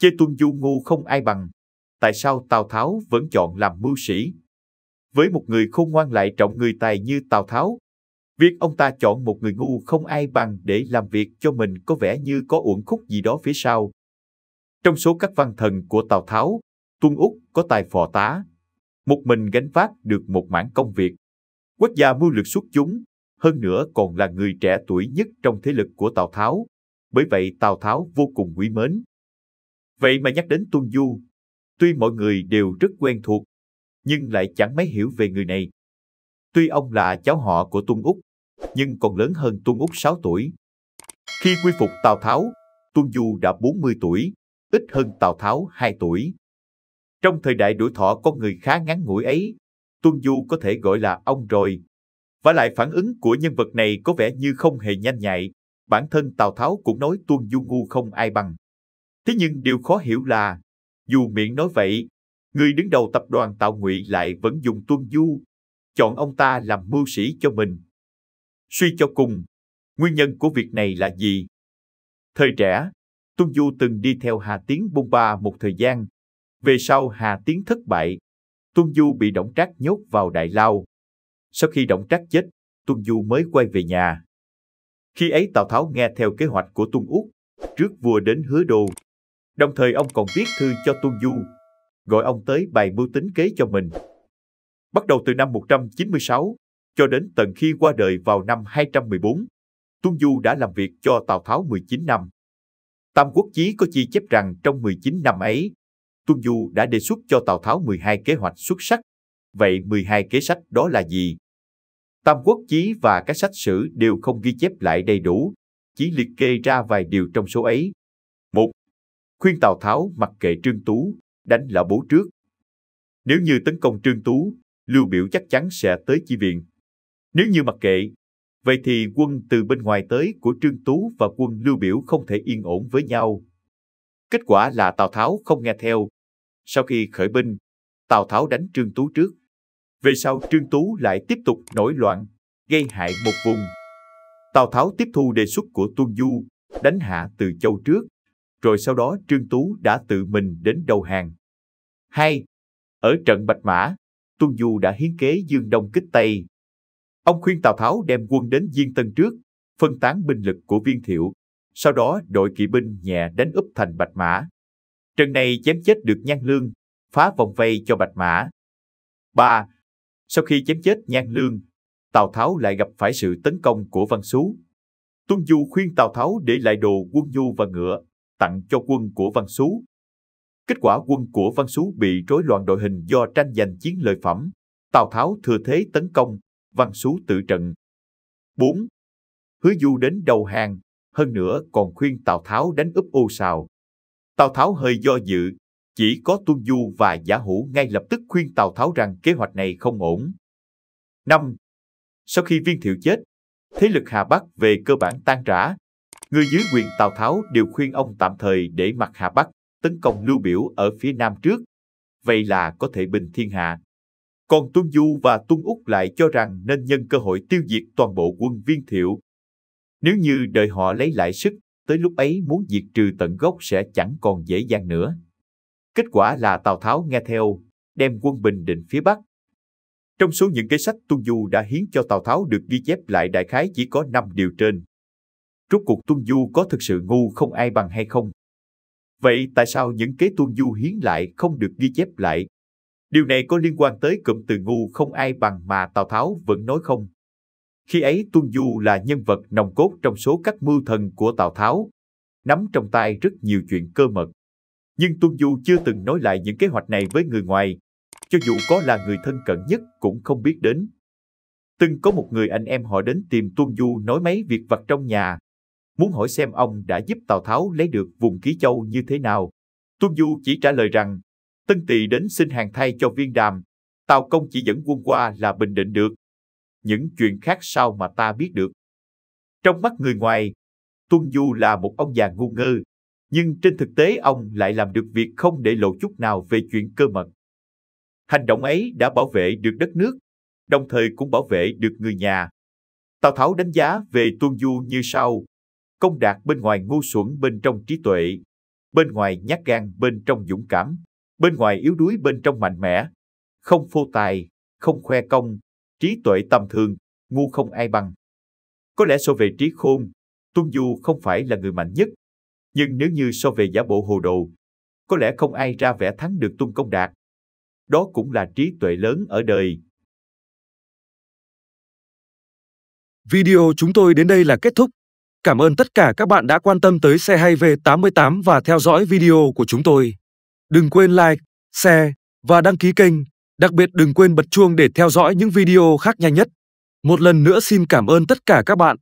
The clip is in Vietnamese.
Chê Tuân Du ngu không ai bằng, tại sao Tào Tháo vẫn chọn làm mưu sĩ? Với một người khôn ngoan lại trọng người tài như Tào Tháo, việc ông ta chọn một người ngu không ai bằng để làm việc cho mình có vẻ như có uẩn khúc gì đó phía sau. Trong số các văn thần của Tào Tháo, Tuân Úc có tài phò tá, một mình gánh vác được một mảng công việc. Quách gia mưu lược xuất chúng, hơn nữa còn là người trẻ tuổi nhất trong thế lực của Tào Tháo, bởi vậy Tào Tháo vô cùng quý mến. Vậy mà nhắc đến Tuân Du, tuy mọi người đều rất quen thuộc, nhưng lại chẳng mấy hiểu về người này. Tuy ông là cháu họ của Tuân Úc, nhưng còn lớn hơn Tuân Úc 6 tuổi. Khi quy phục Tào Tháo, Tuân Du đã 40 tuổi, ít hơn Tào Tháo 2 tuổi. Trong thời đại tuổi thọ con người khá ngắn ngủi ấy, Tuân Du có thể gọi là ông rồi. Và lại phản ứng của nhân vật này có vẻ như không hề nhanh nhạy, bản thân Tào Tháo cũng nói Tuân Du ngu không ai bằng. Thế nhưng điều khó hiểu là, dù miệng nói vậy, người đứng đầu tập đoàn Tào Ngụy lại vẫn dùng Tuân Du, chọn ông ta làm mưu sĩ cho mình. Suy cho cùng, nguyên nhân của việc này là gì? Thời trẻ, Tuân Du từng đi theo Hà Tiến bôn ba một thời gian. Về sau Hà Tiến thất bại, Tuân Du bị Đổng Trác nhốt vào đại lao. Sau khi Đổng Trác chết, Tuân Du mới quay về nhà. Khi ấy Tào Tháo nghe theo kế hoạch của Tuân Úc, rước vua đến Hứa Đô. Đồng thời ông còn viết thư cho Tuân Du, gọi ông tới bày mưu tính kế cho mình. Bắt đầu từ năm 196, cho đến tận khi qua đời vào năm 214, Tuân Du đã làm việc cho Tào Tháo 19 năm. Tam Quốc Chí có ghi chép rằng trong 19 năm ấy, Tuân Du đã đề xuất cho Tào Tháo 12 kế hoạch xuất sắc. Vậy 12 kế sách đó là gì? Tam Quốc Chí và các sách sử đều không ghi chép lại đầy đủ, chỉ liệt kê ra vài điều trong số ấy. 1. Khuyên Tào Tháo mặc kệ Trương Tú, đánh Lã Bố trước. Nếu như tấn công Trương Tú, Lưu Biểu chắc chắn sẽ tới chi viện. Nếu như mặc kệ, vậy thì quân từ bên ngoài tới của Trương Tú và quân Lưu Biểu không thể yên ổn với nhau. Kết quả là Tào Tháo không nghe theo. Sau khi khởi binh, Tào Tháo đánh Trương Tú trước. Về sau Trương Tú lại tiếp tục nổi loạn, gây hại một vùng. Tào Tháo tiếp thu đề xuất của Tuân Du, đánh hạ Từ Châu trước, rồi sau đó Trương Tú đã tự mình đến đầu hàng. 2. Ở trận Bạch Mã, Tuân Du đã hiến kế dương đông kích Tây. Ông khuyên Tào Tháo đem quân đến Diên Tân trước, phân tán binh lực của Viên Thiệu, sau đó đội kỵ binh nhẹ đánh úp thành Bạch Mã. Trận này chém chết được Nhan Lương, phá vòng vây cho Bạch Mã. 3. Sau khi chém chết Nhan Lương, Tào Tháo lại gặp phải sự tấn công của Văn Xú. Tuân Du khuyên Tào Tháo để lại đồ quân nhu và ngựa, tặng cho quân của Văn Xú. Kết quả quân của Văn Xú bị rối loạn đội hình do tranh giành chiến lợi phẩm. Tào Tháo thừa thế tấn công, Văn Xú tự trận. 4. Hứa Du đến đầu hàng, hơn nữa còn khuyên Tào Tháo đánh úp Ô Sào. Tào Tháo hơi do dự, chỉ có Tuân Du và Giả Hữu ngay lập tức khuyên Tào Tháo rằng kế hoạch này không ổn. 5. Sau khi Viên Thiệu chết, thế lực Hà Bắc về cơ bản tan rã. Người dưới quyền Tào Tháo đều khuyên ông tạm thời để mặc Hà Bắc tấn công Lưu Biểu ở phía nam trước, vậy là có thể bình thiên hạ. Còn Tuân Du và Tuân Úc lại cho rằng nên nhân cơ hội tiêu diệt toàn bộ quân Viên Thiệu. Nếu như đợi họ lấy lại sức, tới lúc ấy muốn diệt trừ tận gốc sẽ chẳng còn dễ dàng nữa. Kết quả là Tào Tháo nghe theo, đem quân bình định phía Bắc. Trong số những kế sách Tuân Du đã hiến cho Tào Tháo được ghi chép lại đại khái chỉ có 5 điều trên. Rốt cuộc Tuân Du có thực sự ngu không ai bằng hay không? Vậy tại sao những kế Tuân Du hiến lại không được ghi chép lại? Điều này có liên quan tới cụm từ ngu không ai bằng mà Tào Tháo vẫn nói không? Khi ấy Tuân Du là nhân vật nòng cốt trong số các mưu thần của Tào Tháo, nắm trong tay rất nhiều chuyện cơ mật. Nhưng Tuân Du chưa từng nói lại những kế hoạch này với người ngoài, cho dù có là người thân cận nhất cũng không biết đến. Từng có một người anh em họ đến tìm Tuân Du nói mấy việc vặt trong nhà, muốn hỏi xem ông đã giúp Tào Tháo lấy được vùng Ký Châu như thế nào. Tuân Du chỉ trả lời rằng, Tân Tỵ đến xin hàng thay cho Viên Đàm, Tào công chỉ dẫn quân qua là bình định được. Những chuyện khác sao mà ta biết được. Trong mắt người ngoài, Tuân Du là một ông già ngu ngơ, nhưng trên thực tế ông lại làm được việc không để lộ chút nào về chuyện cơ mật. Hành động ấy đã bảo vệ được đất nước, đồng thời cũng bảo vệ được người nhà. Tào Tháo đánh giá về Tuân Du như sau: công đạt bên ngoài ngu xuẩn bên trong trí tuệ. bên ngoài nhát gan, bên trong dũng cảm, bên ngoài yếu đuối, bên trong mạnh mẽ, không phô tài, không khoe công, trí tuệ tầm thường, ngu không ai bằng. Có lẽ so về trí khôn, Tuân Du không phải là người mạnh nhất, nhưng nếu như so về giả bộ hồ đồ, có lẽ không ai ra vẻ thắng được Tuân Công Đạt. Đó cũng là trí tuệ lớn ở đời. Video chúng tôi đến đây là kết thúc. Cảm ơn tất cả các bạn đã quan tâm tới xe hay V88 và theo dõi video của chúng tôi. Đừng quên like, share và đăng ký kênh. Đặc biệt đừng quên bật chuông để theo dõi những video khác nhanh nhất. Một lần nữa xin cảm ơn tất cả các bạn.